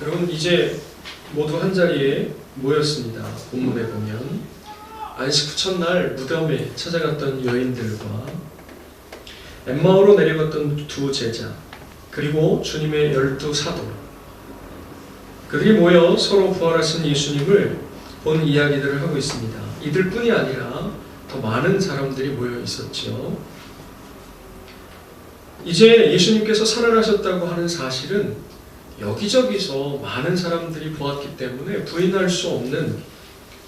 여러분, 이제 모두 한자리에 모였습니다. 본문에 보면 안식 후 첫날 무덤에 찾아갔던 여인들과 엠마오로 내려갔던 두 제자, 그리고 주님의 12 사도, 그들이 모여 서로 부활하신 예수님을 본 이야기들을 하고 있습니다. 이들뿐이 아니라 더 많은 사람들이 모여 있었죠. 이제 예수님께서 살아나셨다고 하는 사실은 여기저기서 많은 사람들이 보았기 때문에 부인할 수 없는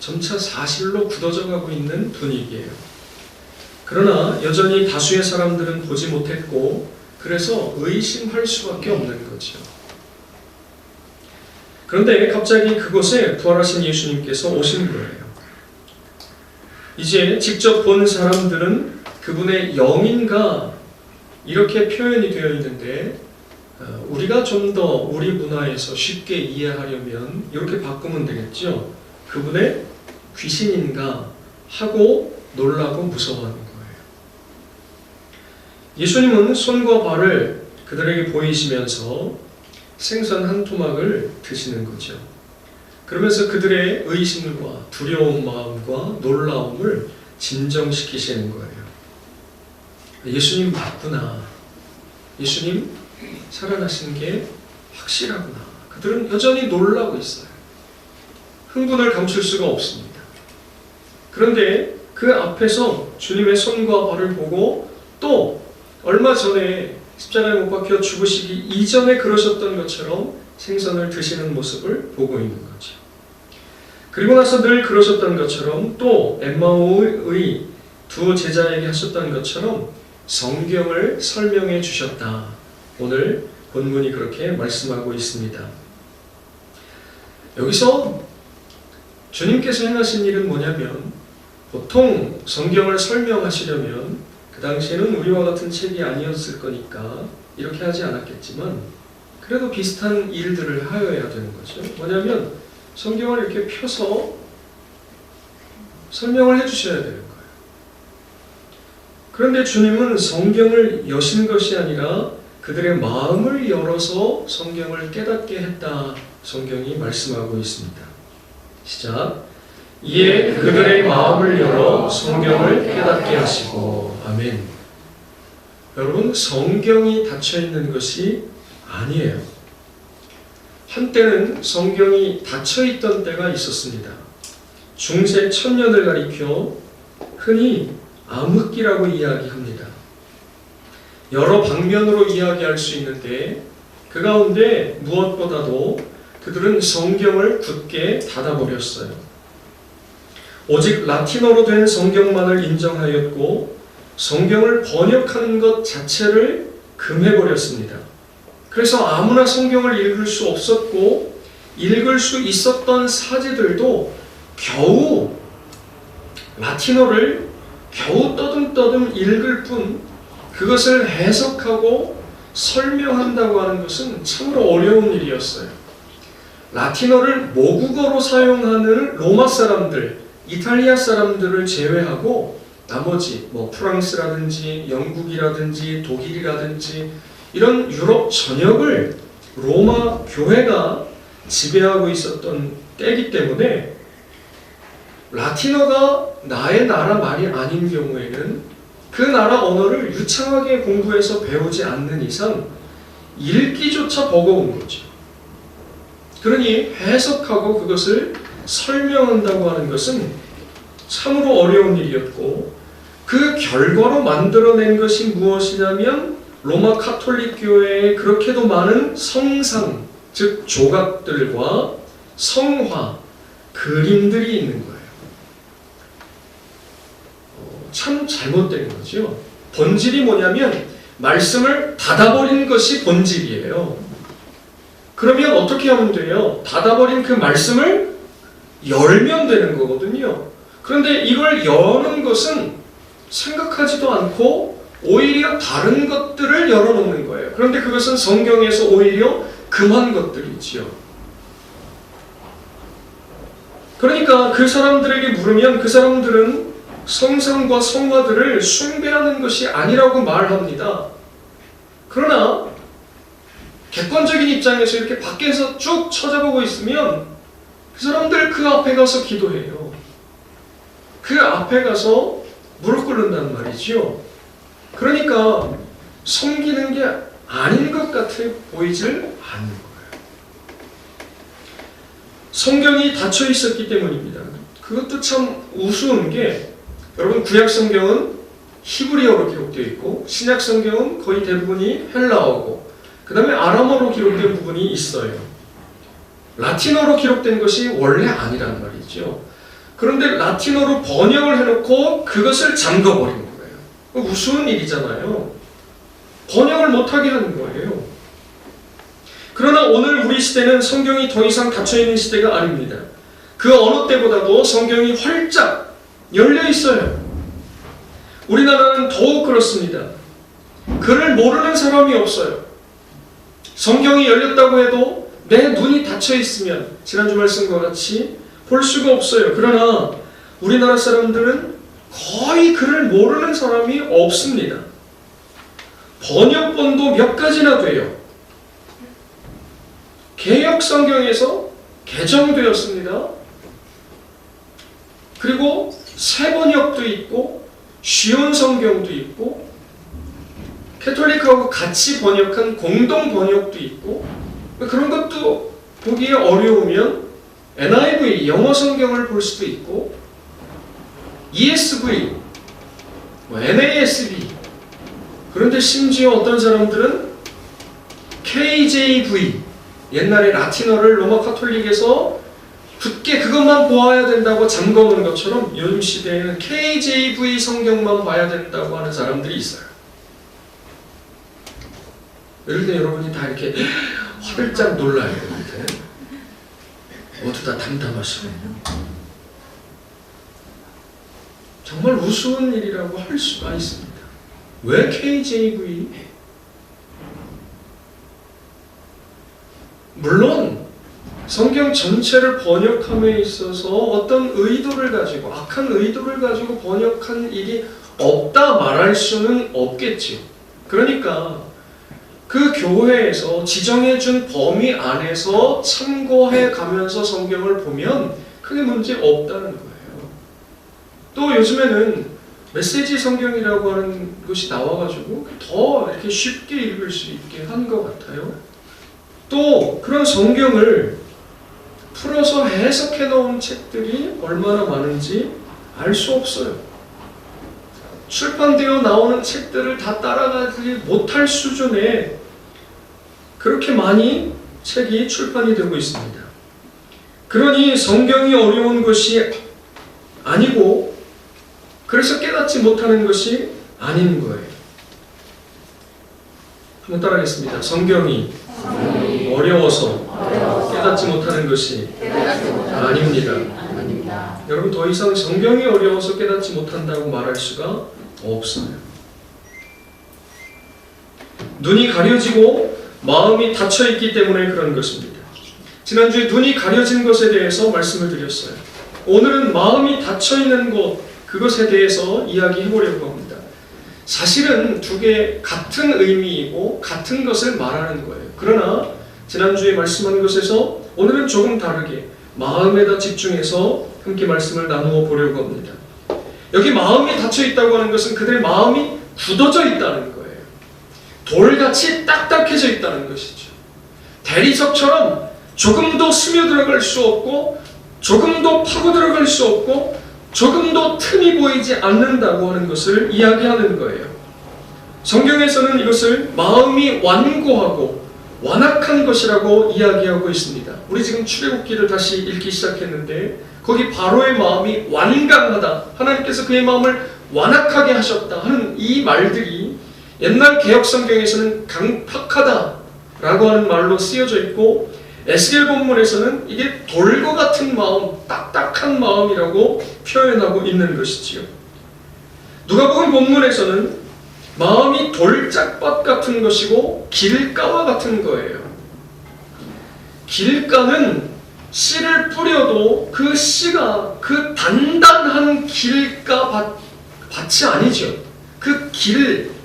점차 사실로 굳어져 가고 있는 분위기예요. 그러나 여전히 다수의 사람들은 보지 못했고, 그래서 의심할 수밖에 없는 거죠. 그런데 갑자기 그곳에 부활하신 예수님께서 오신 거예요. 이제 직접 본 사람들은 그분의 영인가 이렇게 표현이 되어 있는데, 우리가 좀 더 우리 문화에서 쉽게 이해하려면 이렇게 바꾸면 되겠죠. 그분의 귀신인가 하고 놀라고 무서워하는 거예요. 예수님은 손과 발을 그들에게 보이시면서 생선 한 토막을 드시는 거죠. 그러면서 그들의 의심과 두려운 마음과 놀라움을 진정시키시는 거예요. 예수님 맞구나. 예수님 살아나신 게 확실하구나. 그들은 여전히 놀라고 있어요. 흥분을 감출 수가 없습니다. 그런데 그 앞에서 주님의 손과 발을 보고 또 얼마 전에 십자가에 못 박혀 죽으시기 이전에 그러셨던 것처럼 생선을 드시는 모습을 보고 있는 거죠. 그리고 나서 늘 그러셨던 것처럼 또 엠마오의 두 제자에게 하셨던 것처럼 성경을 설명해 주셨다. 오늘 본문이 그렇게 말씀하고 있습니다. 여기서 주님께서 행하신 일은 뭐냐면, 보통 성경을 설명하시려면 그 당시에는 우리와 같은 책이 아니었을 거니까 이렇게 하지 않았겠지만, 그래도 비슷한 일들을 하여야 되는 거죠. 뭐냐면 성경을 이렇게 펴서 설명을 해주셔야 되는 거예요. 그런데 주님은 성경을 여신 것이 아니라 그들의 마음을 열어서 성경을 깨닫게 했다. 성경이 말씀하고 있습니다. 시작. 이에 그들의 마음을 열어 성경을 깨닫게 하시고. 아멘. 여러분, 성경이 닫혀 있는 것이 아니에요. 한때는 성경이 닫혀 있던 때가 있었습니다. 중세 천년을 가리켜 흔히 암흑기라고 이야기합니다. 여러 방면으로 이야기할 수 있는데, 그 가운데 무엇보다도 그들은 성경을 굳게 닫아버렸어요. 오직 라틴어로 된 성경만을 인정하였고 성경을 번역하는 것 자체를 금해버렸습니다. 그래서 아무나 성경을 읽을 수 없었고, 읽을 수 있었던 사제들도 겨우 라틴어를 겨우 떠듬떠듬 읽을 뿐, 그것을 해석하고 설명한다고 하는 것은 참으로 어려운 일이었어요. 라틴어를 모국어로 사용하는 로마 사람들, 이탈리아 사람들을 제외하고 나머지 프랑스라든지 영국이라든지 독일이라든지 이런 유럽 전역을 로마 교회가 지배하고 있었던 때이기 때문에 라틴어가 나의 나라 말이 아닌 경우에는 그 나라 언어를 유창하게 공부해서 배우지 않는 이상 읽기조차 버거운 거죠. 그러니 해석하고 그것을 설명한다고 하는 것은 참으로 어려운 일이었고, 그 결과로 만들어낸 것이 무엇이냐면 로마 카톨릭 교회에 그렇게도 많은 성상, 즉 조각들과 성화, 그림들이 있는 거예요. 참 잘못된 거죠. 본질이 뭐냐면 말씀을 닫아버린 것이 본질이에요. 그러면 어떻게 하면 돼요? 닫아버린 그 말씀을 열면 되는 거거든요. 그런데 이걸 여는 것은 생각하지도 않고 오히려 다른 것들을 열어놓는 거예요. 그런데 그것은 성경에서 오히려 금한 것들이지요. 그러니까 그 사람들에게 물으면 그 사람들은 성상과 성화들을 숭배하는 것이 아니라고 말합니다. 그러나 객관적인 입장에서 이렇게 밖에서 쭉 쳐다보고 있으면 그 사람들 그 앞에 가서 기도해요. 그 앞에 가서 무릎 꿇는단 말이죠. 그러니까 섬기는 게 아닌 것 같아 보이질 않는 거예요. 성경이 닫혀 있었기 때문입니다. 그것도 참 우스운 게, 여러분 구약 성경은 히브리어로 기록되어 있고 신약 성경은 거의 대부분이 헬라어고 그 다음에 아람어로 기록된 부분이 있어요. 라틴어로 기록된 것이 원래 아니란 말이죠. 그런데 라틴어로 번역을 해놓고 그것을 잠궈버린 거예요. 우스운 일이잖아요. 번역을 못하게 하는 거예요. 그러나 오늘 우리 시대는 성경이 더 이상 닫혀있는 시대가 아닙니다. 그 어느 때보다도 성경이 활짝 열려 있어요. 우리나라는 더욱 그렇습니다. 글을 모르는 사람이 없어요. 성경이 열렸다고 해도 내 눈이 닫혀 있으면 지난주 말씀과 같이 볼 수가 없어요. 그러나 우리나라 사람들은 거의 글을 모르는 사람이 없습니다. 번역본도 몇 가지나 돼요. 개역 성경에서 개정되었습니다. 그리고 새 번역도 있고 쉬운 성경도 있고 캐톨릭하고 같이 번역한 공동 번역도 있고 그런 것도 보기에 어려우면 NIV 영어 성경을 볼 수도 있고 ESV, NASB, 그런데 심지어 어떤 사람들은 KJV, 옛날에 라틴어를 로마 카톨릭에서 굳게 그것만 보아야 된다고 잠궈놓은 것처럼 요즘 시대에는 KJV 성경만 봐야 된다고 하는 사람들이 있어요. 이럴 때 여러분이 다 이렇게 화들짝 놀라야 되는데 모두 다 담담하시네요. 정말 우스운 일이라고 할 수가 있습니다. 왜 KJV? 물론 성경 전체를 번역함에 있어서 어떤 의도를 가지고 악한 의도를 가지고 번역한 일이 없다 말할 수는 없겠지요. 그러니까 그 교회에서 지정해준 범위 안에서 참고해 가면서 성경을 보면 크게 문제 없다는 거예요. 또 요즘에는 메시지 성경이라고 하는 것이 나와가지고 더 이렇게 쉽게 읽을 수 있게 한 것 같아요. 또 그런 성경을 풀어서 해석해 놓은 책들이 얼마나 많은지 알 수 없어요. 출판되어 나오는 책들을 다 따라가지 못할 수준의 그렇게 많이 책이 출판이 되고 있습니다. 그러니 성경이 어려운 것이 아니고 그래서 깨닫지 못하는 것이 아닌 거예요. 한번 따라하겠습니다. 성경이 어려워서 깨닫지 못하는 것이 아닙니다. 여러분 더 이상 성경이 어려워서 깨닫지 못한다고 말할 수가 없어요. 눈이 가려지고 마음이 닫혀있기 때문에 그런 것입니다. 지난주에 눈이 가려진 것에 대해서 말씀을 드렸어요. 오늘은 마음이 닫혀있는 것, 그것에 대해서 이야기해보려고 합니다. 사실은 두 개 같은 의미이고 같은 것을 말하는 거예요. 그러나 지난주에 말씀한 것에서 오늘은 조금 다르게 마음에다 집중해서 함께 말씀을 나누어 보려고 합니다. 여기 마음이 닫혀있다고 하는 것은 그들의 마음이 굳어져 있다는 거예요. 돌같이 딱딱해져 있다는 것이죠. 대리석처럼 조금도 스며들어갈 수 없고 조금도 파고 들어갈 수 없고 조금도 틈이 보이지 않는다고 하는 것을 이야기하는 거예요. 성경에서는 이것을 마음이 완고하고 완악한 것이라고 이야기하고 있습니다. 우리 지금 출애굽기를 다시 읽기 시작했는데 거기 바로의 마음이 완강하다, 하나님께서 그의 마음을 완악하게 하셨다 하는 이 말들이 옛날 개역 성경에서는 강팍하다 라고 하는 말로 쓰여져 있고 에스겔 본문에서는 이게 돌과 같은 마음, 딱딱한 마음이라고 표현하고 있는 것이지요. 누가복음 본문에서는 마음이 돌짝밭 같은 것이고 길가와 같은 거예요. 길가는 씨를 뿌려도 그 씨가 그 단단한 길가 밭이 아니죠. 그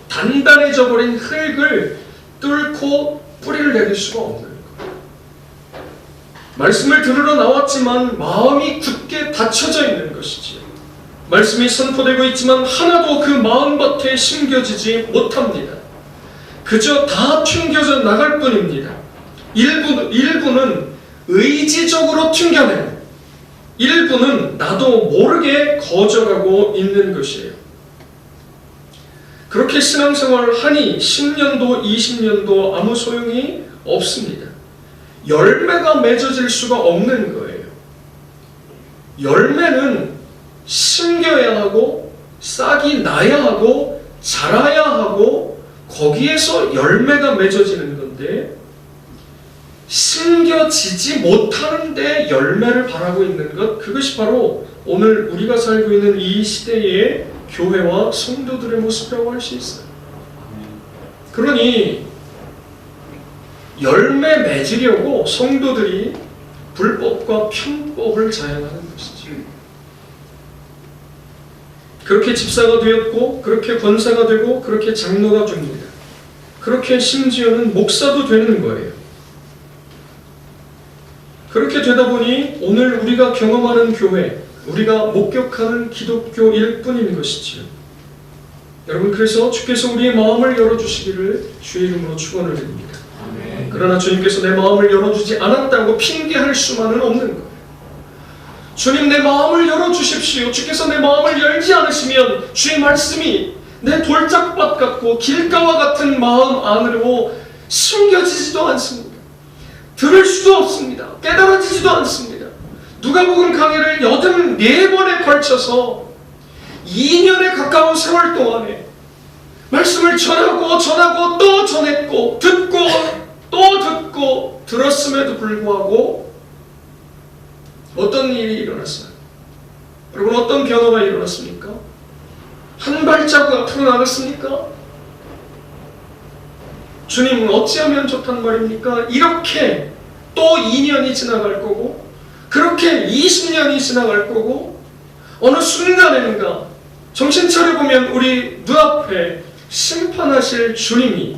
단단해져 버린 흙을 뚫고 뿌리를 내릴 수가 없는 거예요. 말씀을 들으러 나왔지만 마음이 굳게 닫혀져 있는 것이지요. 말씀이 선포되고 있지만 하나도 그 마음밭에 심겨지지 못합니다. 그저 다 튕겨져 나갈 뿐입니다. 일부는 의지적으로 튕겨내는, 일부는 나도 모르게 거절하고 있는 것이에요. 그렇게 신앙생활을 하니 10년도 20년도 아무 소용이 없습니다. 열매가 맺어질 수가 없는 거예요. 열매는 심겨야 하고 싹이 나야 하고 자라야 하고 거기에서 열매가 맺어지는 건데, 심겨지지 못하는데 열매를 바라고 있는 것, 그것이 바로 오늘 우리가 살고 있는 이 시대의 교회와 성도들의 모습이라고 할 수 있어요. 그러니 열매 맺으려고 성도들이 불법과 편법을 자행하는 것이죠. 그렇게 집사가 되었고, 그렇게 권사가 되고, 그렇게 장로가 됩니다. 그렇게 심지어는 목사도 되는 거예요. 그렇게 되다 보니 오늘 우리가 경험하는 교회, 우리가 목격하는 기독교일 뿐인 것이지요. 여러분, 그래서 주께서 우리의 마음을 열어주시기를 주의 이름으로 축원을 드립니다. 아멘. 그러나 주님께서 내 마음을 열어주지 않았다고 핑계할 수만은 없는 거예요. 주님, 내 마음을 열어주십시오. 주께서 내 마음을 열지 않으시면 주의 말씀이 내 돌짝밭 같고 길가와 같은 마음 안으로 숨겨지지도 않습니다. 들을 수도 없습니다. 깨달아지지도 않습니다. 누가복음 강의를 84번에 걸쳐서 2년에 가까운 세월 동안에 말씀을 전하고 또 전했고 듣고 또 듣고 들었음에도 불구하고 어떤 일이 일어났어요? 여러분, 어떤 변화가 일어났습니까? 한 발자국 앞으로 나갔습니까? 주님은 어찌하면 좋단 말입니까? 이렇게 또 2년이 지나갈 거고, 그렇게 20년이 지나갈 거고, 어느 순간에는가 정신 차려보면 우리 눈앞에 심판하실 주님이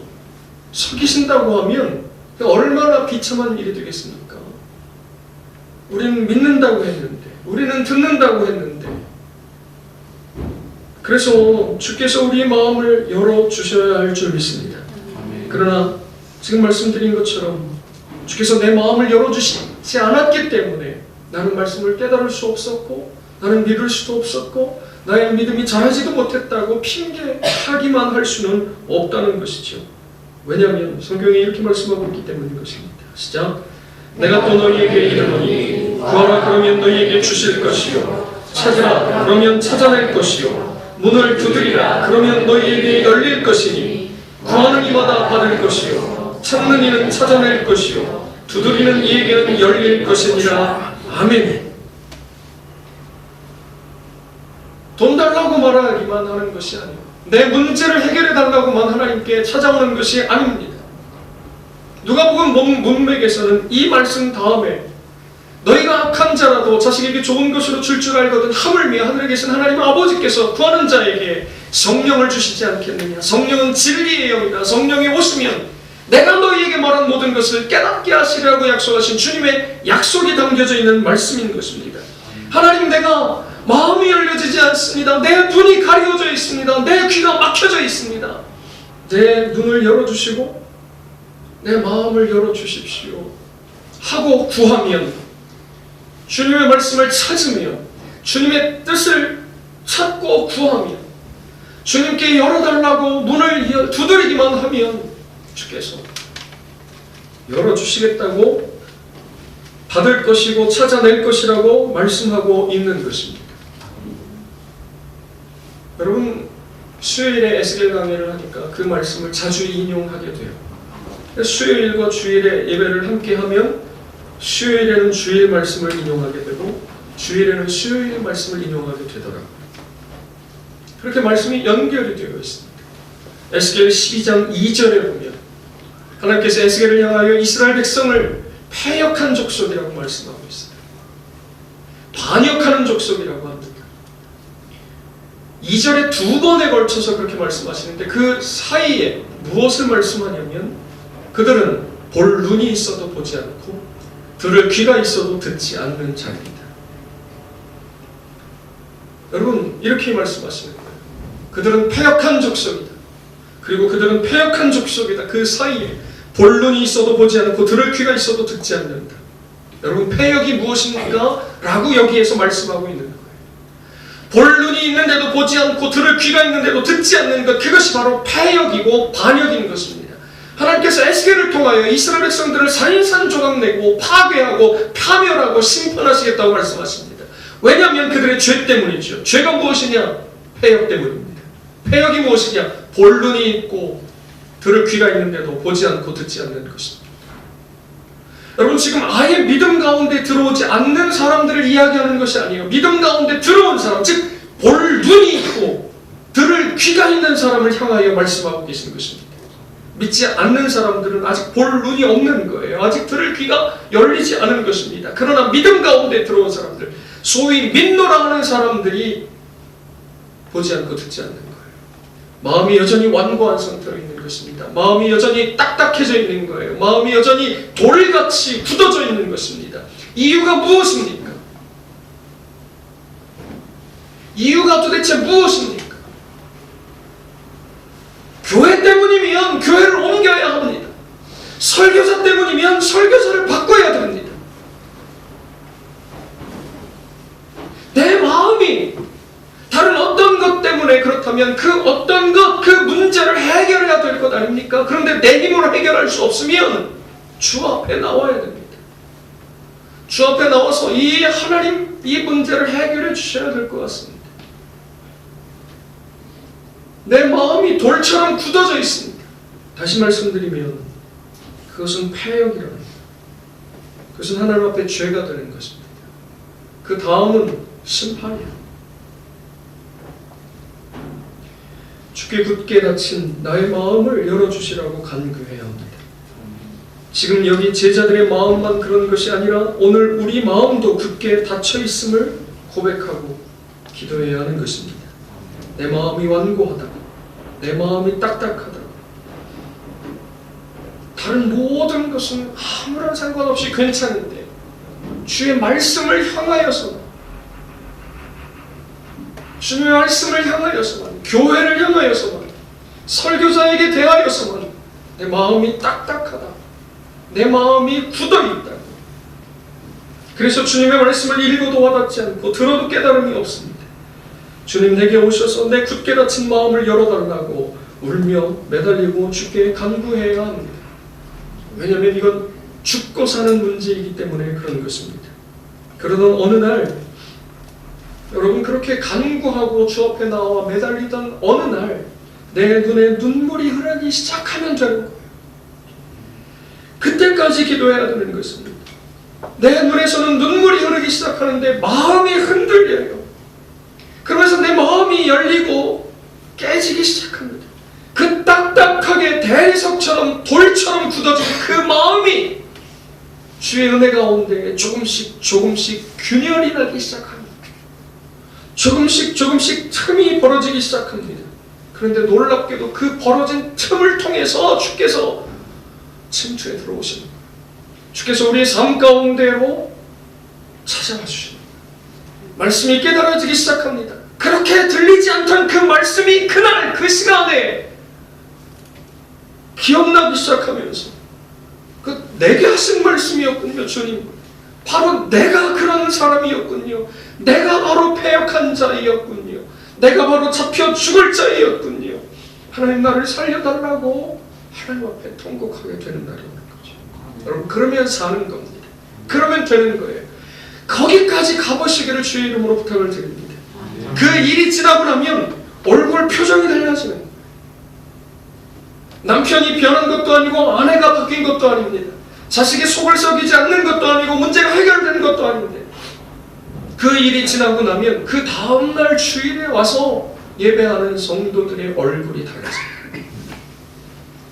서 계신다고 하면 얼마나 비참한 일이 되겠습니까? 우리는 믿는다고 했는데, 우리는 듣는다고 했는데, 그래서 주께서 우리의 마음을 열어주셔야 할 줄 믿습니다. 그러나 지금 말씀드린 것처럼 주께서 내 마음을 열어주시지 않았기 때문에 나는 말씀을 깨달을 수 없었고, 나는 믿을 수도 없었고, 나의 믿음이 자라지도 못했다고 핑계하기만 할 수는 없다는 것이죠. 왜냐하면 성경에 이렇게 말씀하고 있기 때문인 것입니다. 시작. 내가 또 너희에게 이르노니 구하라 그러면 너희에게 주실 것이요, 찾으라 그러면 찾아낼 것이요, 문을 두드리라 그러면 너희에게 열릴 것이니 구하는 이마다 받을 것이요, 찾는 이는 찾아낼 것이요, 두드리는 이에게는 열릴 것이니라. 아멘. 돈 달라고 말하기만 하는 것이 아니고, 내 문제를 해결해 달라고만 하나님께 찾아오는 것이 아닙니다. 누가복음 문맥에서는 이 말씀 다음에 너희가 악한 자라도 자식에게 좋은 것으로 줄 알거든 하물며 하늘에 계신 하나님 아버지께서 구하는 자에게 성령을 주시지 않겠느냐. 성령은 진리의 영이다. 성령이 오시면 내가 너희에게 말한 모든 것을 깨닫게 하시리라고 약속하신 주님의 약속이 담겨져 있는 말씀인 것입니다. 하나님, 내가 마음이 열려지지 않습니다. 내 눈이 가려져 있습니다. 내 귀가 막혀져 있습니다. 내 눈을 열어주시고 내 마음을 열어주십시오 하고 구하면, 주님의 말씀을 찾으며 주님의 뜻을 찾고 구하면, 주님께 열어달라고 문을 두드리기만 하면 주께서 열어주시겠다고, 받을 것이고 찾아낼 것이라고 말씀하고 있는 것입니다. 여러분, 수요일에 에스겔 강의를 하니까 그 말씀을 자주 인용하게 돼요. 수요일과 주일에 예배를 함께 하면 수요일에는 주일 말씀을 인용하게 되고 주일에는 수요일 말씀을 인용하게 되더라고요. 그렇게 말씀이 연결이 되어 있습니다. 에스겔 12장 2절에 보면 하나님께서 에스겔을 향하여 이스라엘 백성을 패역한 족속이라고 말씀하고 있어요. 반역하는 족속이라고 합니다. 2절에 두 번에 걸쳐서 그렇게 말씀하시는데 그 사이에 무엇을 말씀하냐면 그들은 볼 눈이 있어도 보지 않고 들을 귀가 있어도 듣지 않는 자입니다. 여러분, 이렇게 말씀하시는 거예요. 그들은 패역한 족속이다. 그리고 그들은 패역한 족속이다. 그 사이에 볼 눈이 있어도 보지 않고 들을 귀가 있어도 듣지 않는다. 여러분, 패역이 무엇입니까? 라고 여기에서 말씀하고 있는 거예요. 볼 눈이 있는데도 보지 않고 들을 귀가 있는데도 듣지 않는 것, 그것이 바로 패역이고 반역인 것입니다. 하나님께서 에스겔을 통하여 이스라엘 백성들을 산산조각내고 파괴하고 파멸하고 심판하시겠다고 말씀하십니다. 왜냐하면 그들의 죄 때문이죠. 죄가 무엇이냐? 패역 때문입니다. 패역이 무엇이냐? 볼 눈이 있고 들을 귀가 있는데도 보지 않고 듣지 않는 것입니다. 여러분, 지금 아예 믿음 가운데 들어오지 않는 사람들을 이야기하는 것이 아니에요. 믿음 가운데 들어온 사람, 즉 볼 눈이 있고 들을 귀가 있는 사람을 향하여 말씀하고 계신 것입니다. 믿지 않는 사람들은 아직 볼 눈이 없는 거예요. 아직 들을 귀가 열리지 않은 것입니다. 그러나 믿음 가운데 들어온 사람들, 소위 믿노라 하는 사람들이 보지 않고 듣지 않는 거예요. 마음이 여전히 완고한 상태로 있는 것입니다. 마음이 여전히 딱딱해져 있는 거예요. 마음이 여전히 돌같이 굳어져 있는 것입니다. 이유가 무엇입니까? 이유가 도대체 무엇입니까? 교회 때문이면 교회를 옮겨야 합니다. 설교자 때문이면 설교자를 바꿔야 됩니다. 내 마음이 다른 어떤 것 때문에 그렇다면 그 어떤 것, 그 문제를 해결해야 될 것 아닙니까? 그런데 내 힘으로 해결할 수 없으면 주 앞에 나와야 됩니다. 주 앞에 나와서 이 하나님, 이 문제를 해결해 주셔야 될 것 같습니다. 내 마음이 돌처럼 굳어져 있습니다. 다시 말씀드리면 그것은 패역이라는 거예요. 그것은 하나님 앞에 죄가 되는 것입니다. 그 다음은 심판이에요. 주께 굳게 닫힌 나의 마음을 열어주시라고 간구해야 합니다. 지금 여기 제자들의 마음만 그런 것이 아니라 오늘 우리 마음도 굳게 닫혀 있음을 고백하고 기도해야 하는 것입니다. 내 마음이 완고하다. 내 마음이 딱딱하다. 다른 모든 것은 아무런 상관없이 괜찮은데 주의 말씀을 향하여서만, 주님의 말씀을 향하여서만, 교회를 향하여서만, 설교자에게 대하여서만 내 마음이 딱딱하다. 내 마음이 굳어있다. 그래서 주님의 말씀을 읽어도 와닿지 않고 들어도 깨달음이 없습니다. 주님, 내게 오셔서 내 굳게 닫힌 마음을 열어달라고 울며 매달리고 주께 간구해야 합니다. 왜냐하면 이건 죽고 사는 문제이기 때문에 그런 것입니다. 그러던 어느 날, 여러분, 그렇게 간구하고 주 앞에 나와 매달리던 어느 날 내 눈에 눈물이 흐르기 시작하면 되는 거예요. 그때까지 기도해야 되는 것입니다. 내 눈에서는 눈물이 흐르기 시작하는데 마음이 흔들려요. 그러면서 내 마음이 열리고 깨지기 시작합니다. 그 딱딱하게 대리석처럼 돌처럼 굳어진 그 마음이 주의 은혜 가운데 조금씩 균열이 나기 시작합니다. 조금씩 틈이 벌어지기 시작합니다. 그런데 놀랍게도 그 벌어진 틈을 통해서 주께서 침투에 들어오시는 거예요. 주께서 우리의 삶 가운데로 찾아와 주십니다. 말씀이 깨달아지기 시작합니다. 그렇게 들리지 않던 그 말씀이 그날 그 시간에 기억나기 시작하면서 내게 하신 말씀이었군요. 주님, 바로 내가 그런 사람이었군요. 내가 바로 패역한 자이었군요. 내가 바로 잡혀 죽을 자이었군요. 하나님, 나를 살려달라고 하나님 앞에 통곡하게 되는 날이 오는 거죠. 여러분, 그러면 사는 겁니다. 그러면 되는 거예요. 거기까지 가보시기를 주의 이름으로 부탁을 드립니다. 그 일이 지나고 나면 얼굴 표정이 달라지는 거예요. 남편이 변한 것도 아니고 아내가 바뀐 것도 아닙니다. 자식이 속을 썩이지 않는 것도 아니고 문제가 해결되는 것도 아닌데, 그 일이 지나고 나면 그 다음날 주일에 와서 예배하는 성도들의 얼굴이 달라져요.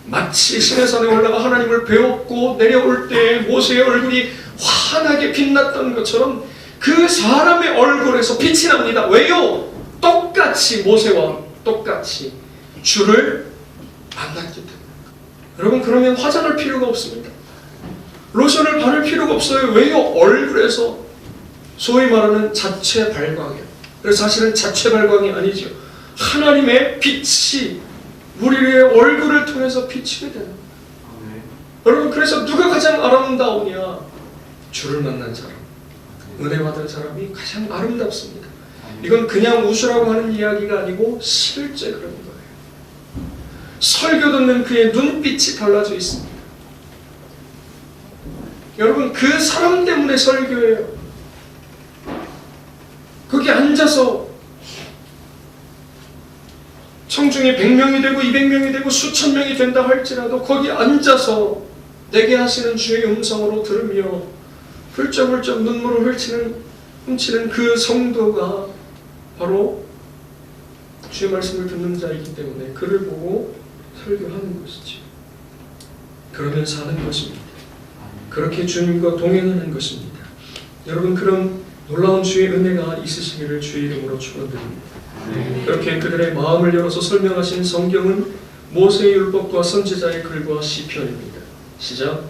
마치 시내산에 올라가 하나님을 배웠고 내려올 때 모세의 얼굴이 환하게 빛났던 것처럼 그 사람의 얼굴에서 빛이 납니다. 왜요? 똑같이 모세와 똑같이 주를 만났기 때문에. 여러분, 그러면 화장할 필요가 없습니다. 로션을 바를 필요가 없어요. 왜요? 얼굴에서 소위 말하는 자체 발광이에요. 그래서 사실은 자체 발광이 아니죠. 하나님의 빛이 우리의 얼굴을 통해서 비치게 되는 거예요. 여러분, 그래서 누가 가장 아름다우냐? 주를 만난 사람, 은혜 받은 사람이 가장 아름답습니다. 이건 그냥 웃으라고 하는 이야기가 아니고 실제 그런 거예요. 설교 듣는 그의 눈빛이 달라져 있습니다. 여러분, 그 사람 때문에 설교해요. 거기 앉아서 청중이 100명이 되고 200명이 되고 수천 명이 된다 할지라도 거기 앉아서 내게 하시는 주의 음성으로 들으며 훌쩍훌쩍 눈물을 훔치는 그 성도가 바로 주의 말씀을 듣는 자이기 때문에 그를 보고 설교하는 것이죠. 그러면서 하는 것입니다. 그렇게 주님과 동행하는 것입니다. 여러분, 그런 놀라운 주의 은혜가 있으시기를 주의 이름으로 축원드립니다. 그렇게 그들의 마음을 열어서 설명하신 성경은 모세의 율법과 선지자의 글과 시편입니다. 시작.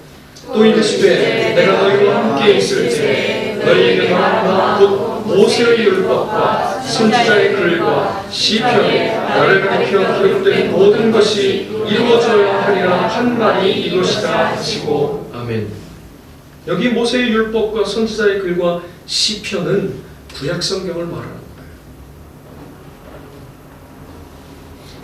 또 이르시되 내가 너희와 함께 있을 때 너희에게 말한 바 곧 모세의 율법과 선지자의 글과 시편에 나를 가리켜 기록된 모든 것이 이루어져야 하리라 한 말이 이것이다 하시고 아멘. 여기 모세의 율법과 선지자의 글과 시편은 구약 성경을 말하는 거예요.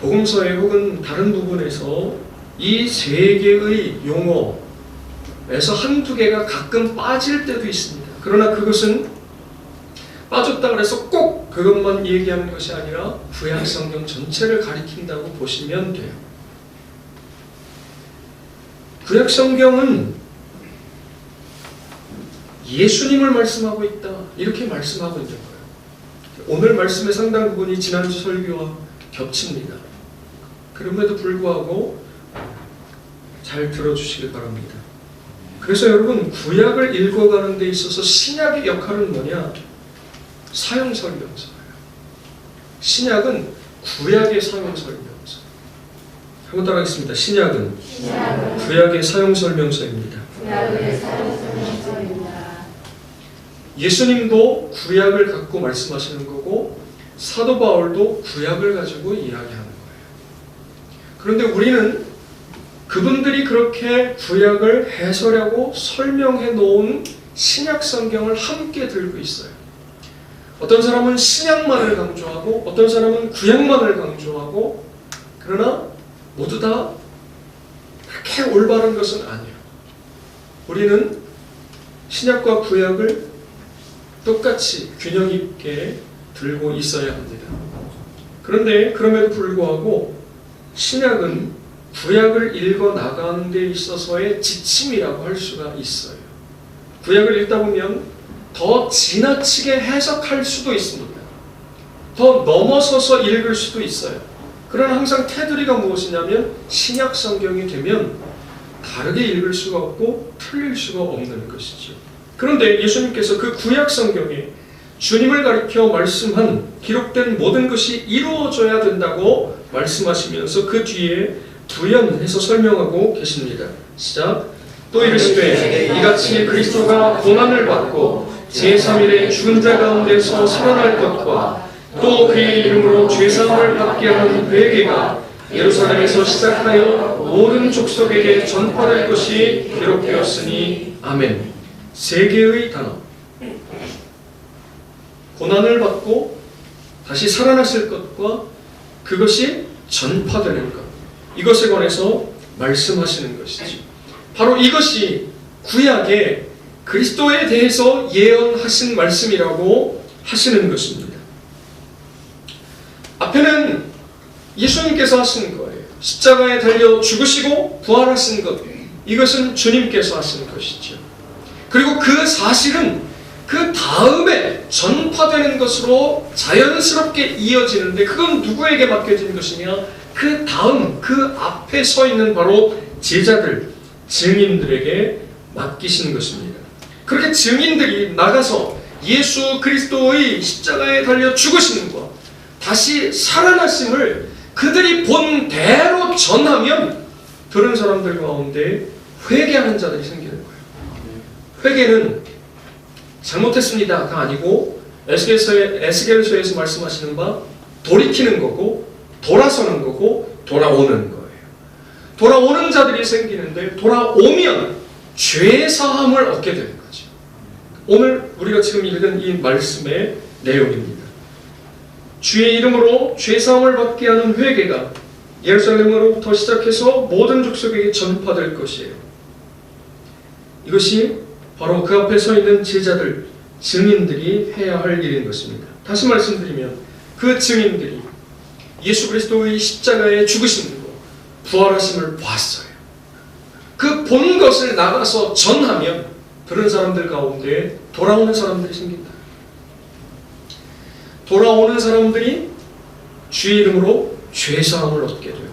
복음서에 혹은 다른 부분에서 이 세 개의 용어에서 한두 개가 가끔 빠질 때도 있습니다. 그러나 그것은 빠졌다 그래서 꼭 그것만 얘기하는 것이 아니라 구약 성경 전체를 가리킨다고 보시면 돼요. 구약 성경은 예수님을 말씀하고 있다, 이렇게 말씀하고 있는 거예요. 오늘 말씀의 상당 부분이 지난주 설교와 겹칩니다. 그럼에도 불구하고 잘 들어주시길 바랍니다. 그래서 여러분, 구약을 읽어가는 데 있어서 신약의 역할은 뭐냐? 사용설명서예요. 신약은 구약의 사용설명서. 한번 따라하겠습니다. 신약은 구약의 사용설명서입니다. 예수님도 구약을 갖고 말씀하시는 거고 사도 바울도 구약을 가지고 이야기하는 거예요. 그런데 우리는 그분들이 그렇게 구약을 해설하고 설명해 놓은 신약 성경을 함께 들고 있어요. 어떤 사람은 신약만을 강조하고 어떤 사람은 구약만을 강조하고, 그러나 모두 다 그렇게 올바른 것은 아니에요. 우리는 신약과 구약을 똑같이 균형 있게 들고 있어야 합니다. 그런데 그럼에도 불구하고 신약은 구약을 읽어 나가는 데 있어서의 지침이라고 할 수가 있어요. 구약을 읽다 보면 더 지나치게 해석할 수도 있습니다. 더 넘어서서 읽을 수도 있어요. 그러나 항상 테두리가 무엇이냐면 신약 성경이 되면 다르게 읽을 수가 없고 틀릴 수가 없는 것이죠. 그런데 예수님께서 그 구약 성경에 주님을 가리켜 말씀한 기록된 모든 것이 이루어져야 된다고 말씀하시면서 그 뒤에 부연해서 설명하고 계십니다. 시작. 또 이르시되 이같이 그리스도가 고난을 받고 제3일에 죽은 자 가운데서 살아날 것과 또 그의 이름으로 죄사함을 받게 하는 회개가 예루살렘에서 시작하여 모든 족속에게 전파될 것이 기록되었으니 아멘. 세 개의 단어. 고난을 받고 다시 살아났을 것과 그것이 전파되는 것, 이것에 관해서 말씀하시는 것이죠. 바로 이것이 구약의 그리스도에 대해서 예언하신 말씀이라고 하시는 것입니다. 앞에는 예수님께서 하신 거예요. 십자가에 달려 죽으시고 부활하신 것, 이것은 주님께서 하신 것이죠. 그리고 그 사실은 그 다음에 전파되는 것으로 자연스럽게 이어지는데, 그건 누구에게 맡겨진 것이냐? 그 다음, 그 앞에 서 있는 바로 제자들, 증인들에게 맡기신 것입니다. 그렇게 증인들이 나가서 예수 그리스도의 십자가에 달려 죽으시는 것, 다시 살아나심을 그들이 본 대로 전하면 들은 사람들 가운데 회개하는 자들이 생기는 거예요. 회개는 잘못했습니다가 아니고 에스겔서에서 말씀하시는 바 돌이키는 거고 돌아서는 거고 돌아오는 거예요. 돌아오는 자들이 생기는데 돌아오면 죄사함을 얻게 되는 거죠. 오늘 우리가 지금 읽은 이 말씀의 내용입니다. 주의 이름으로 죄사함을 받게 하는 회개가 예루살렘으로부터 시작해서 모든 족속에게 전파될 것이에요. 이것이 바로 그 앞에 서 있는 제자들, 증인들이 해야 할 일인 것입니다. 다시 말씀드리면 그 증인들이 예수 그리스도의 십자가에 죽으심으로 부활하심을 봤어요. 그 본 것을 나가서 전하면 들은 사람들 가운데 돌아오는 사람들이 생긴다. 돌아오는 사람들이 주의 이름으로 죄사함을 얻게 돼요.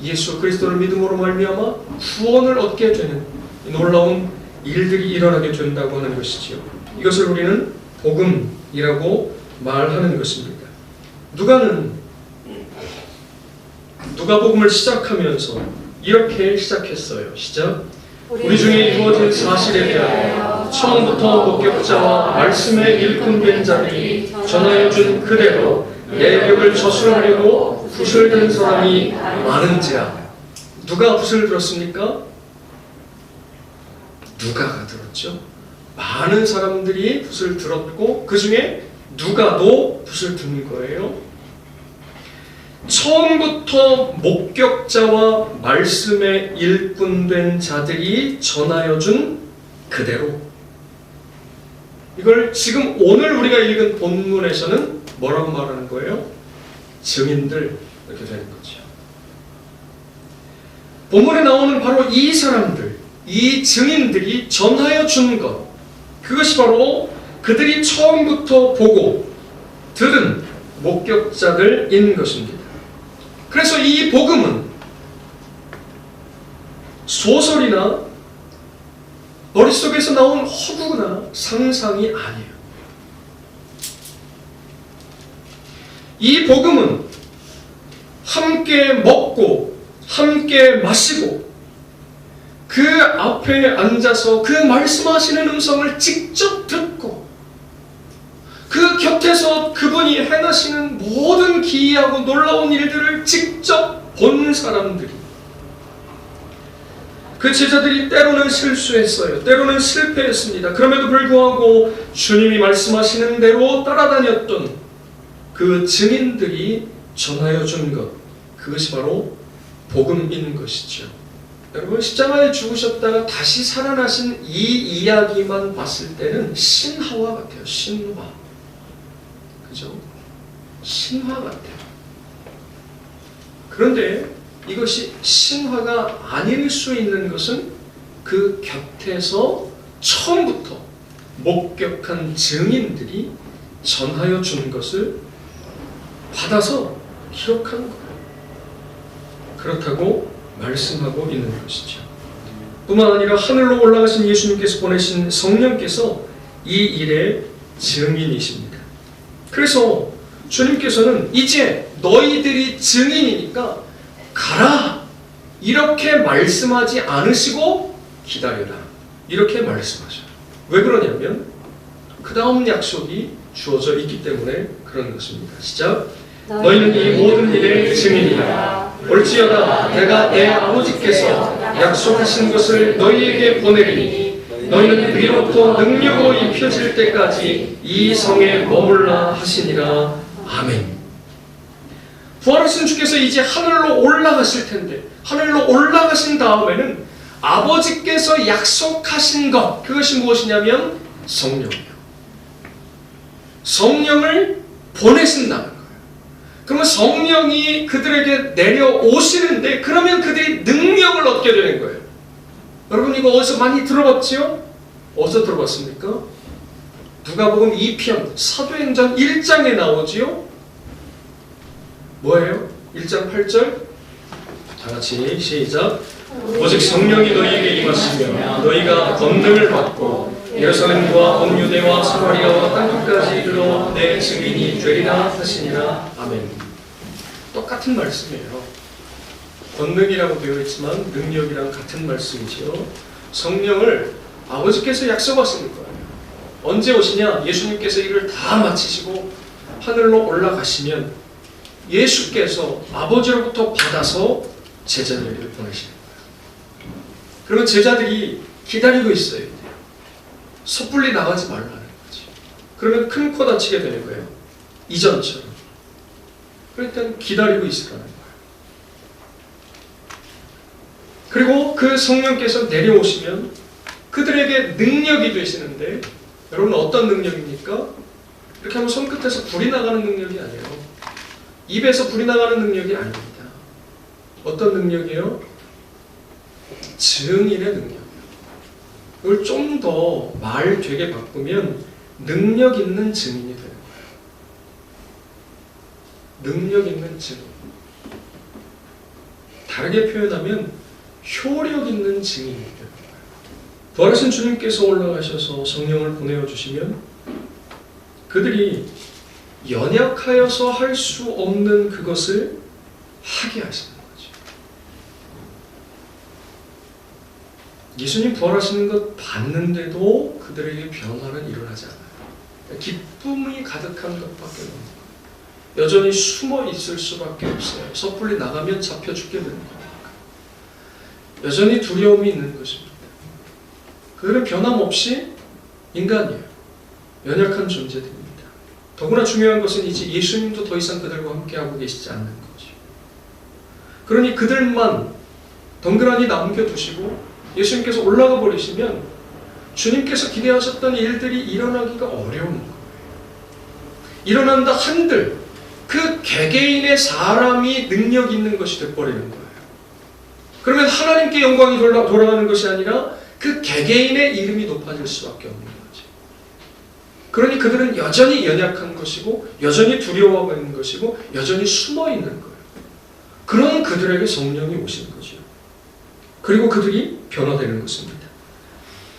예수 그리스도를 믿음으로 말미암아 구원을 얻게 되는 놀라운 일들이 일어나게 된다고 하는 것이지요. 이것을 우리는 복음이라고 말하는 것입니다. 누가복음을 시작하면서 이렇게 시작했어요. 시작. 우리 중에 이루어진 사실에 대하여 처음부터 목격자와 말씀에 일꾼된 자들이 전하여 준 그대로 내 벽을 저술하려고 붓을 든 사람이 많은지라. 누가 붓을 들었습니까? 누가가 들었죠. 많은 사람들이 붓을 들었고 그 중에 누가도 붓을 든 거예요. 처음부터 목격자와 말씀에 일꾼된 자들이 전하여 준 그대로. 이걸 지금 오늘 우리가 읽은 본문에서는 뭐라고 말하는 거예요? 증인들, 이렇게 되는 거죠. 본문에 나오는 바로 이 사람들, 이 증인들이 전하여 준 것, 그것이 바로 그들이 처음부터 보고 들은 목격자들인 것입니다. 그래서 이 복음은 소설이나 머릿속에서 나온 허구나 상상이 아니에요. 이 복음은 함께 먹고 함께 마시고 그 앞에 앉아서 그 말씀하시는 음성을 직접 듣고 그 곁에서 그분이 행하시는 모든 기이하고 놀라운 일들을 직접 본 사람들이, 그 제자들이 때로는 실수했어요. 때로는 실패했습니다. 그럼에도 불구하고 주님이 말씀하시는 대로 따라다녔던 그 증인들이 전하여 준 것, 그것이 바로 복음인 것이죠. 여러분, 십자가에 죽으셨다가 다시 살아나신 이 이야기만 봤을 때는 신화와 같아요. 신화. 그죠? 신화 같아요. 그런데 이것이 신화가 아닐 수 있는 것은 그 곁에서 처음부터 목격한 증인들이 전하여 준 것을 받아서 기록한 거예요. 그렇다고 말씀하고 있는 것이죠. 뿐만 아니라 하늘로 올라가신 예수님께서 보내신 성령께서 이 일의 증인이십니다. 그래서 주님께서는 이제 너희들이 증인이니까 가라! 이렇게 말씀하지 않으시고 기다려라. 이렇게 말씀하셔요. 왜 그러냐면 그 다음 약속이 주어져 있기 때문에 그런 것입니다. 시작. 너희는 이 모든 일의 증인이다. 올지어다 내가 내 아버지께서 약속하신 것을 너희에게 보내리니 너희는 위로부터 능력으로 입혀질 때까지 이 성에 머물라 하시니라. 아멘. 부활하신 주께서 이제 하늘로 올라가실 텐데, 하늘로 올라가신 다음에는 아버지께서 약속하신 것, 그것이 무엇이냐면 성령이요. 성령을 보내신다는 거예요. 그러면 성령이 그들에게 내려오시는데, 그러면 그들이 능력을 얻게 되는 거예요. 여러분, 이거 어디서 많이 들어봤지요? 어디서 들어봤습니까? 누가복음 2편 사도행전 1장에 나오지요? 뭐예요? 1장 8절? 다 같이 시작. 오직 성령이 너희에게 임하시며 너희가 권능을 받고 예루살렘과 온 유대와 사마리아와 땅끝까지 이르러 내 증인이 되리라 하시니라. 아멘. 똑같은 말씀이에요. 권능이라고 되어 있지만 능력이랑 같은 말씀이죠. 성령을 아버지께서 약속하시는 거예요. 언제 오시냐? 예수님께서 이를 다 마치시고 하늘로 올라가시면 예수께서 아버지로부터 받아서 제자들에게 보내시는 거예요. 그러면 제자들이 기다리고 있어야 돼요. 섣불리 나가지 말라는 거지. 그러면 큰 코 다치게 되는 거예요. 이전처럼. 그러니까 기다리고 있으라는 거예요. 그리고 그 성령께서 내려오시면 그들에게 능력이 되시는데, 여러분 어떤 능력입니까? 이렇게 하면 손끝에서 불이 나가는 능력이 아니에요. 입에서 불이 나가는 능력이 아닙니다. 어떤 능력이에요? 증인의 능력. 이걸 좀 더 말 되게 바꾸면 능력 있는 증인이 되는 거예요. 능력 있는 증인. 다르게 표현하면 효력 있는 증인이 되는 거예요. 부활하신 주님께서 올라가셔서 성령을 보내어 주시면 그들이 연약하여서 할 수 없는 그것을 하게 하시는 거죠. 예수님 부활하시는 것 봤는데도 그들에게 변화는 일어나지 않아요. 기쁨이 가득한 것밖에 없는 거예요. 여전히 숨어 있을 수밖에 없어요. 섣불리 나가면 잡혀 죽게 되는 거니까. 여전히 두려움이 있는 것입니다. 그들은 변함없이 인간이에요. 연약한 존재들입니다. 더구나 중요한 것은 이제 예수님도 더 이상 그들과 함께하고 계시지 않는 거죠. 그러니 그들만 덩그러니 남겨두시고 예수님께서 올라가 버리시면 주님께서 기대하셨던 일들이 일어나기가 어려운 거예요. 일어난다 한들 그 개개인의 사람이 능력 있는 것이 돼버리는 거예요. 그러면 하나님께 영광이 돌아가는 것이 아니라 그 개개인의 이름이 높아질 수밖에 없는 거죠. 그러니 그들은 여전히 연약한 것이고 여전히 두려워하고 있는 것이고 여전히 숨어 있는 거예요. 그런 그들에게 성령이 오시는 거죠. 그리고 그들이 변화되는 것입니다.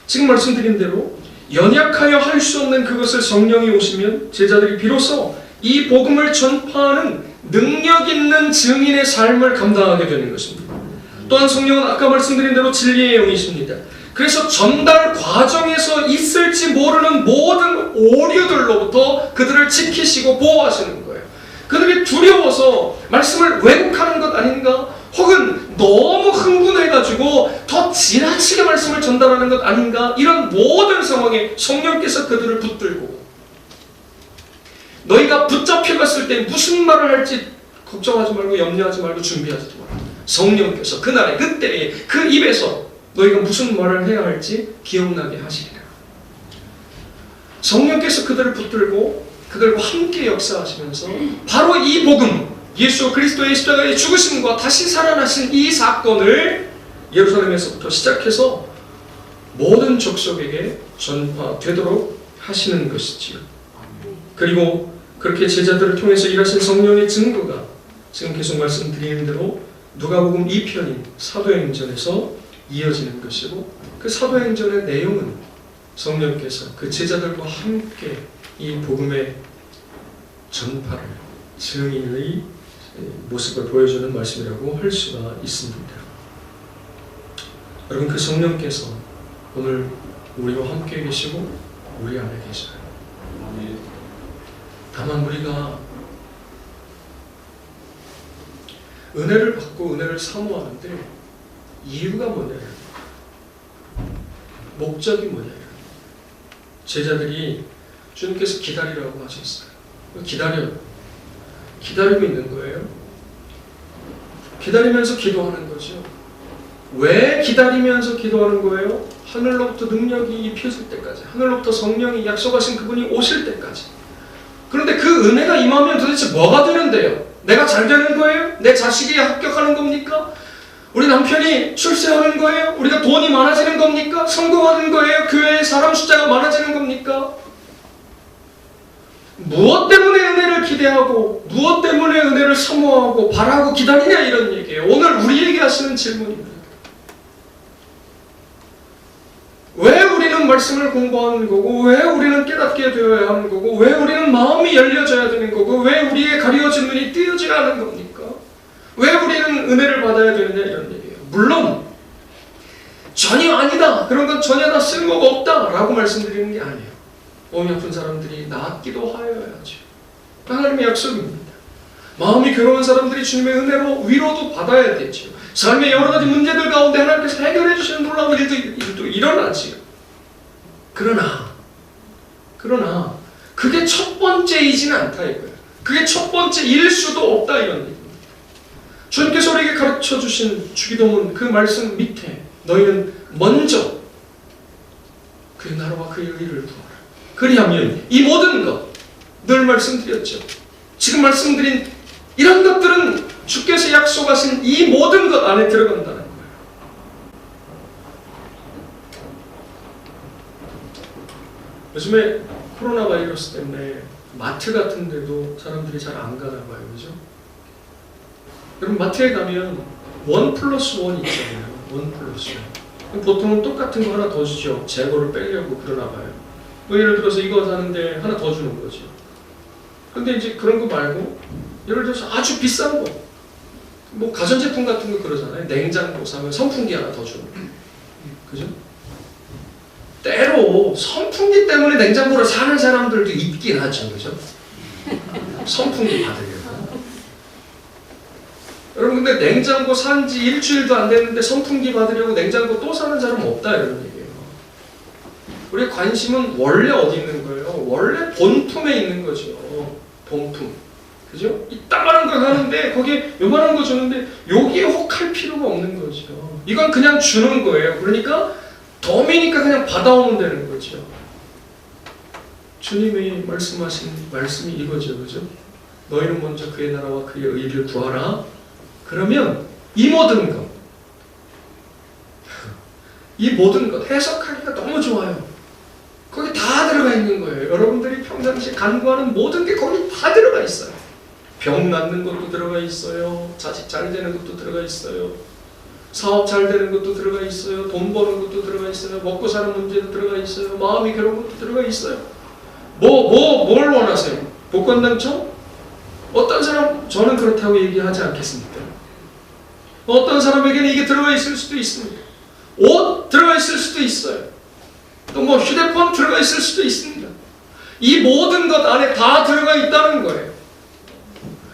지금 말씀드린 대로 연약하여 할 수 없는 그것을 성령이 오시면 제자들이 비로소 이 복음을 전파하는 능력 있는 증인의 삶을 감당하게 되는 것입니다. 또한 성령은 아까 말씀드린 대로 진리의 영이십니다. 그래서 전달 과정에서 있을지 모르는 모든 오류들로부터 그들을 지키시고 보호하시는 거예요. 그들이 두려워서 말씀을 왜곡하는 것 아닌가? 혹은 너무 흥분해가지고 더 지나치게 말씀을 전달하는 것 아닌가? 이런 모든 상황에 성령께서 그들을 붙들고 너희가 붙잡혀갔을 때 무슨 말을 할지 걱정하지 말고 염려하지 말고 준비하지 마라. 성령께서 그날에 그때에 그 입에서 너희가 무슨 말을 해야 할지 기억나게 하시리라. 성령께서 그들을 붙들고 그들과 함께 역사하시면서 바로 이 복음, 예수 그리스도의 십자가의 죽으심과 다시 살아나신 이 사건을 예루살렘에서부터 시작해서 모든 족속에게 전파되도록 하시는 것이지요. 그리고 그렇게 제자들을 통해서 일하신 성령의 증거가 지금 계속 말씀드리는 대로 누가복음 2편인 사도행전에서 이어지는 것이고, 그 사도행전의 내용은 성령께서 그 제자들과 함께 이 복음의 전파를, 증인의 모습을 보여주는 말씀이라고 할 수가 있습니다. 여러분, 그 성령께서 오늘 우리와 함께 계시고 우리 안에 계셔요. 다만 우리가 은혜를 받고 은혜를 사모하는데 이유가 뭐냐, 목적이 뭐냐. 제자들이 주님께서 기다리라고 하셨어요. 기다리고 있는 거예요. 기다리면서 기도하는 거죠. 왜 기다리면서 기도하는 거예요? 하늘로부터 능력이 입혀질 때까지, 하늘로부터 성령이 약속하신 그분이 오실 때까지. 그런데 그 은혜가 임하면 도대체 뭐가 되는데요? 내가 잘 되는 거예요? 내 자식이 합격하는 겁니까? 우리 남편이 출세하는 거예요? 우리가 돈이 많아지는 겁니까? 성공하는 거예요? 교회에 사람 숫자가 많아지는 겁니까? 무엇 때문에 은혜를 기대하고 무엇 때문에 은혜를 사모하고 바라고 기다리냐, 이런 얘기예요. 오늘 우리에게 하시는 질문입니다. 왜 우리는 말씀을 공부하는 거고, 왜 우리는 깨닫게 되어야 하는 거고, 왜 우리는 마음이 열려져야 되는 거고, 왜 우리의 가려진 눈이 뜨여져야 하는 겁니까? 왜 우리는 은혜를 받아야 되느냐 이런 얘기예요. 물론 전혀 아니다, 그런 건 전혀 다 쓸모가 없다 라고 말씀드리는 게 아니에요. 몸이 아픈 사람들이 낫기도 하여야죠. 하나님의 약속입니다. 마음이 괴로운 사람들이 주님의 은혜로 위로도 받아야 되죠. 삶의 여러 가지 문제들 가운데 하나님께서 해결해 주시는 놀라운 일도 일어나지요. 그러나 그게 첫 번째이지는 않다 이거예요. 그게 첫 번째일 수도 없다 이런 얘기입니다. 주님께서 우리에게 가르쳐 주신 주기도문 그 말씀 밑에 너희는 먼저 그의 나라와 그의 의를 구하라. 그리하면 이 모든 것, 늘 말씀드렸죠. 지금 말씀드린 이런 것들은 주께서 약속하신 이 모든 것 안에 들어간다는 거예요. 요즘에 코로나 바이러스 때문에 마트 같은 데도 사람들이 잘 안 가나 봐요. 그죠? 여러분 마트에 가면 1+1 있잖아요. 1+1. 보통은 똑같은 거 하나 더 주죠. 재고를 빼려고 그러나 봐요. 뭐 예를 들어서 이거 사는데 하나 더 주는 거죠. 근데 이제 그런 거 말고 예를 들어서 아주 비싼 거, 뭐 가전제품 같은 거 그러잖아요. 냉장고 사면 선풍기 하나 더 주는 거. 그죠? 때로 선풍기 때문에 냉장고를 사는 사람들도 있긴 하죠. 그죠? 선풍기 받으려고. 여러분 근데 냉장고 산 지 일주일도 안 됐는데 선풍기 받으려고 냉장고 또 사는 사람 없다 이런 얘기예요. 우리의 관심은 원래 어디 있는 거예요? 원래 본품에 있는 거죠. 본품. 그죠? 이따만한 걸 하는데 거기에 요만한 거 주는데 여기에 혹할 필요가 없는 거죠. 이건 그냥 주는 거예요. 그러니까 덤이니까 그냥 받아오면 되는 거죠. 주님이 말씀하신 말씀이 이거죠. 그죠? 너희는 먼저 그의 나라와 그의 의를 구하라. 그러면 이 모든 것, 이 모든 것 해석하기가 너무 좋아요. 거기 다 들어가 있는 거예요. 여러분들이 평상시에 간구하는 모든 게 거기 다 들어가 있어요. 병 낫는 것도 들어가 있어요. 자식 잘 되는 것도 들어가 있어요. 사업 잘 되는 것도 들어가 있어요. 돈 버는 것도 들어가 있어요. 먹고 사는 문제도 들어가 있어요. 마음이 괴로운 것도 들어가 있어요. 뭘 원하세요? 복권 당첨? 어떤 사람, 저는 그렇다고 얘기하지 않겠습니다. 어떤 사람에게는 이게 들어가 있을 수도 있습니다. 옷 들어가 있을 수도 있어요. 또 뭐 휴대폰 들어가 있을 수도 있습니다. 이 모든 것 안에 다 들어가 있다는 거예요.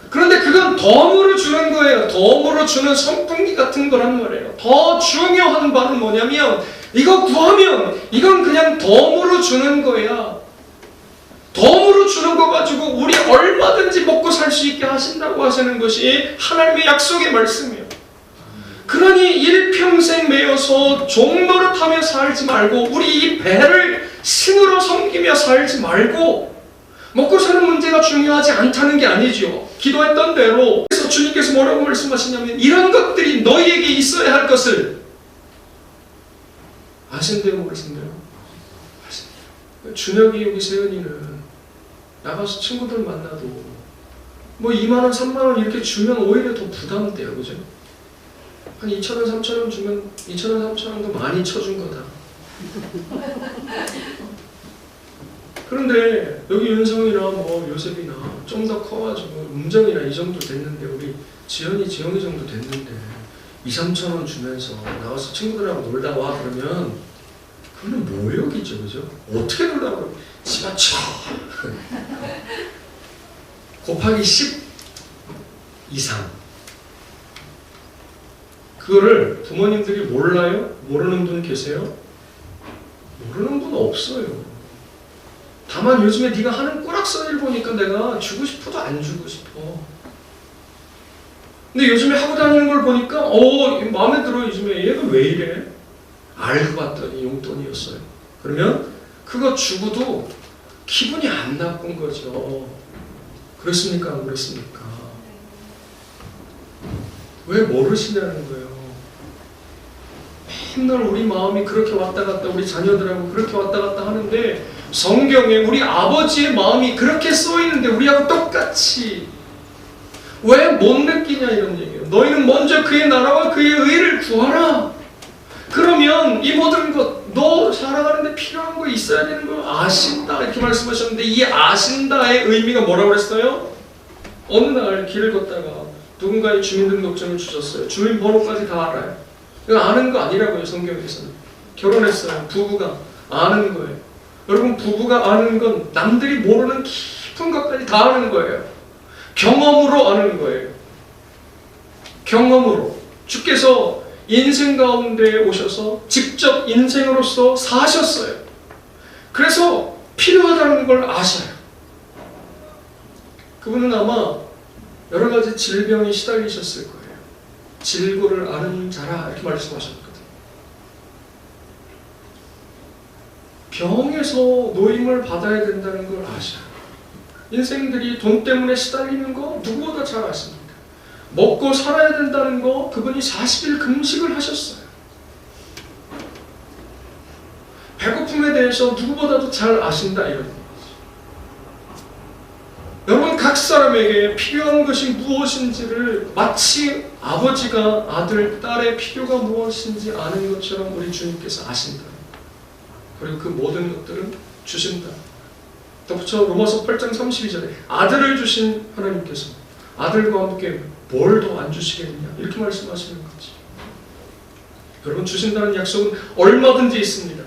그런데 그건 덤으로 주는 거예요. 덤으로 주는 선풍기 같은 거란 말이에요. 더 중요한 바는 뭐냐면 이거 구하면 이건 그냥 덤으로 주는 거야. 덤으로 주는 거 가지고 우리 얼마든지 먹고 살 수 있게 하신다고 하시는 것이 하나님의 약속의 말씀이에요. 그러니 일평생 매여서 종노릇하며 살지 말고 우리 이 배를 신으로 섬기며 살지 말고 먹고 사는 문제가 중요하지 않다는 게 아니죠. 기도했던 대로 그래서 주님께서 뭐라고 말씀하시냐면 이런 것들이 너희에게 있어야 할 것을 아신대요 모르신대요? 아신대요. 준혁이 여기 세은이는 나가서 친구들 만나도 뭐 2만원 3만원 이렇게 주면 오히려 더 부담돼요. 그죠? 한 2,000원 3,000원 주면 2,000원 3,000원도 많이 쳐준 거다. 그런데 여기 윤성이나 뭐 요셉이나 좀 더 커가지고 음정이나 이 정도 됐는데 우리 지영이 정도 됐는데 2, 3,000원 주면서 나와서 친구들하고 놀다 와 그러면 그거는 모욕이죠. 그죠? 어떻게 놀라고 그래? 집어쳐 곱하기 10 이상 그거를 부모님들이 몰라요? 모르는 분 계세요? 모르는 분 없어요. 다만 요즘에 네가 하는 꾸락서리를 보니까 내가 주고 싶어도 안 주고 싶어. 근데 요즘에 하고 다니는 걸 보니까 마음에 들어. 요즘에 얘가 왜 이래? 알고 봤더니 용돈이었어요. 그러면 그거 주고도 기분이 안 나쁜 거죠. 그렇습니까? 안 그렇습니까? 왜 모르시냐는 거예요. 맨날 우리 마음이 그렇게 왔다 갔다 우리 자녀들하고 그렇게 왔다 갔다 하는데 성경에 우리 아버지의 마음이 그렇게 써있는데 우리하고 똑같이 왜 못 느끼냐 이런 얘기예요. 너희는 먼저 그의 나라와 그의 의를 구하라. 그러면 이 모든 것 너 살아가는데 필요한 거 있어야 되는 거 아신다 이렇게 말씀하셨는데 이 아신다의 의미가 뭐라고 그랬어요? 어느 날 길을 걷다가 누군가의 주민등록증을 주셨어요. 주민번호까지 다 알아요. 이거 아는 거 아니라고요. 성경에서는. 결혼했어요. 부부가 아는 거예요. 여러분, 부부가 아는 건 남들이 모르는 깊은 것까지 다 아는 거예요. 경험으로 아는 거예요. 경험으로. 주께서 인생 가운데 오셔서 직접 인생으로서 사셨어요. 그래서 필요하다는 걸 아셔요. 그분은 아마 여러 가지 질병에 시달리셨을 거예요. 질고를 아는 자라 이렇게 말씀하셨거든요. 병에서 노임을 받아야 된다는 걸 아셔요. 인생들이 돈 때문에 시달리는 거 누구보다 잘 아십니다. 먹고 살아야 된다는 거 그분이 40일 금식을 하셨어요. 배고픔에 대해서 누구보다도 잘 아신다 이런 거죠. 여러분, 각 사람에게 필요한 것이 무엇인지를 마치 아버지가 아들, 딸의 필요가 무엇인지 아는 것처럼 우리 주님께서 아신다. 그리고 그 모든 것들은 주신다. 덧붙여 로마서 8장 32절에 아들을 주신 하나님께서 아들과 함께 뭘 더 안 주시겠느냐 이렇게 말씀하시는 거지. 여러분, 주신다는 약속은 얼마든지 있습니다.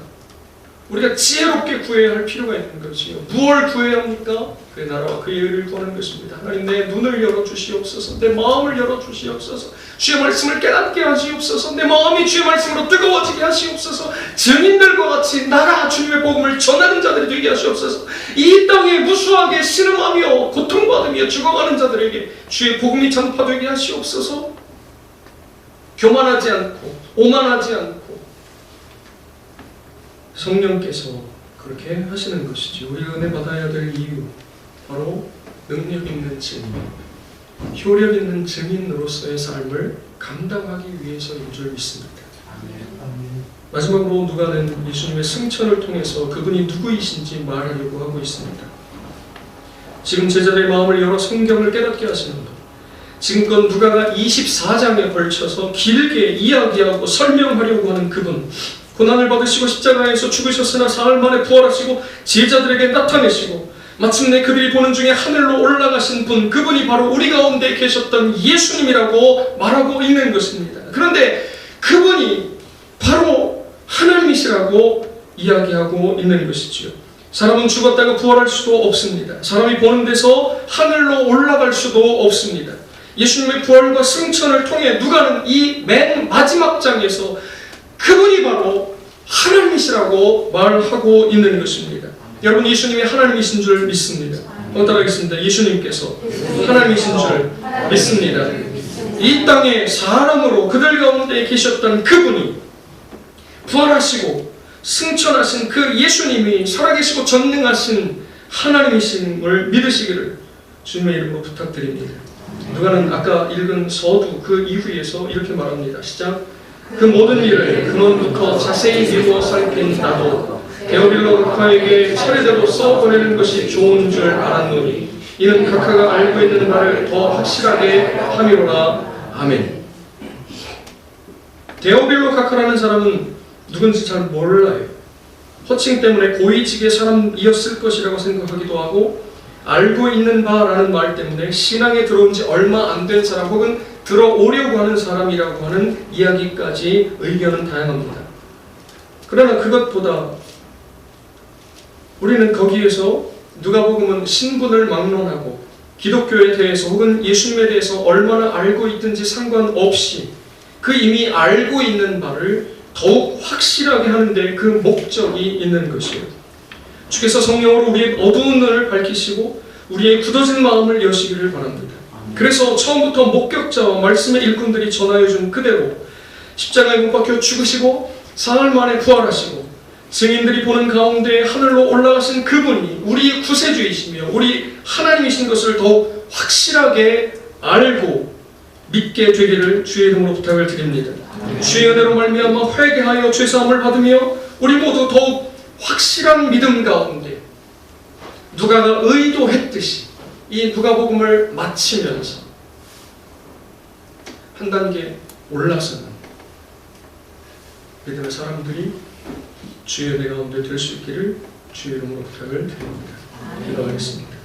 우리가 지혜롭게 구해야 할 필요가 있는 것이요. 무엇을 구해야 합니까? 그의 나라와 그의 의를 구하는 것입니다. 하나님, 내 눈을 열어주시옵소서. 내 마음을 열어주시옵소서. 주의 말씀을 깨닫게 하시옵소서. 내 마음이 주의 말씀으로 뜨거워지게 하시옵소서. 증인들과 같이 나라 주님의 복음을 전하는 자들이 되게 하시옵소서. 이 땅에 무수하게 신음하며 고통받으며 죽어가는 자들에게 주의 복음이 전파되게 하시옵소서. 교만하지 않고 오만하지 않고 성령께서 그렇게 하시는 것이지. 우리가 은혜 받아야 될 이유, 바로 능력 있는 증인, 효력 있는 증인으로서의 삶을 감당하기 위해서인 줄 믿습니다. 마지막으로 누가는 예수님의 승천을 통해서 그분이 누구이신지 말하려고 하고 있습니다. 지금 제자들의 마음을 열어 성경을 깨닫게 하시는 것, 지금껏 누가가 24장에 걸쳐서 길게 이야기하고 설명하려고 하는 그분, 고난을 받으시고 십자가에서 죽으셨으나 사흘 만에 부활하시고 제자들에게 나타내시고 마침내 그들이 보는 중에 하늘로 올라가신 분, 그분이 바로 우리 가운데 계셨던 예수님이라고 말하고 있는 것입니다. 그런데 그분이 바로 하나님이시라고 이야기하고 있는 것이지요. 사람은 죽었다가 부활할 수도 없습니다. 사람이 보는 데서 하늘로 올라갈 수도 없습니다. 예수님의 부활과 승천을 통해 누가는 이 맨 마지막 장에서 그분이 바로 하나님이시라고 말하고 있는 것입니다. 여러분, 예수님이 하나님이신 줄 믿습니다. 따라하겠습니다. 예수님께서 하나님이신 줄 믿습니다. 이 땅에 사람으로 그들 가운데 계셨던 그분이 부활하시고 승천하신 그 예수님이 살아계시고 전능하신 하나님이심을 믿으시기를 주님의 이름으로 부탁드립니다. 누가는 아까 읽은 서두 그 이후에서 이렇게 말합니다. 시작. 그 모든 일을 근원부터 자세히 미루어 살핀 나도 데오빌로 루카에게 차례대로 써보내는 것이 좋은 줄 알았노니 이는 각하가 알고 있는 바를 더 확실하게 함이로라. 아멘. 데오빌로 카카라는 사람은 누군지 잘 몰라요. 호칭 때문에 고위직의 사람이었을 것이라고 생각하기도 하고, 알고 있는 바라는 말 때문에 신앙에 들어온 지 얼마 안 된 사람 혹은 들어오려고 하는 사람이라고 하는 이야기까지 의견은 다양합니다. 그러나 그것보다 우리는 거기에서 누가복음은 신분을 막론하고 기독교에 대해서 혹은 예수님에 대해서 얼마나 알고 있든지 상관없이 그 이미 알고 있는 바를 더욱 확실하게 하는데 그 목적이 있는 것이에요. 주께서 성령으로 우리의 어두운 눈을 밝히시고 우리의 굳어진 마음을 여시기를 바랍니다. 그래서 처음부터 목격자와 말씀의 일꾼들이 전하여준 그대로 십자가에 못 박혀 죽으시고 사흘 만에 부활하시고 증인들이 보는 가운데 하늘로 올라가신 그분이 우리의 구세주이시며 우리 하나님이신 것을 더욱 확실하게 알고 믿게 되기를 주의 이름으로 부탁을 드립니다. 주의 은혜로 말미암아 회개하여 죄사함을 받으며 우리 모두 더욱 확실한 믿음 가운데 누가가 의도했듯이 이 누가복음을 마치면서 한 단계 올라서는 믿음의 사람들이 주의 은혜 가운데 될 수 있기를 주의 이름으로 부탁을 드립니다. 기도하겠습니다.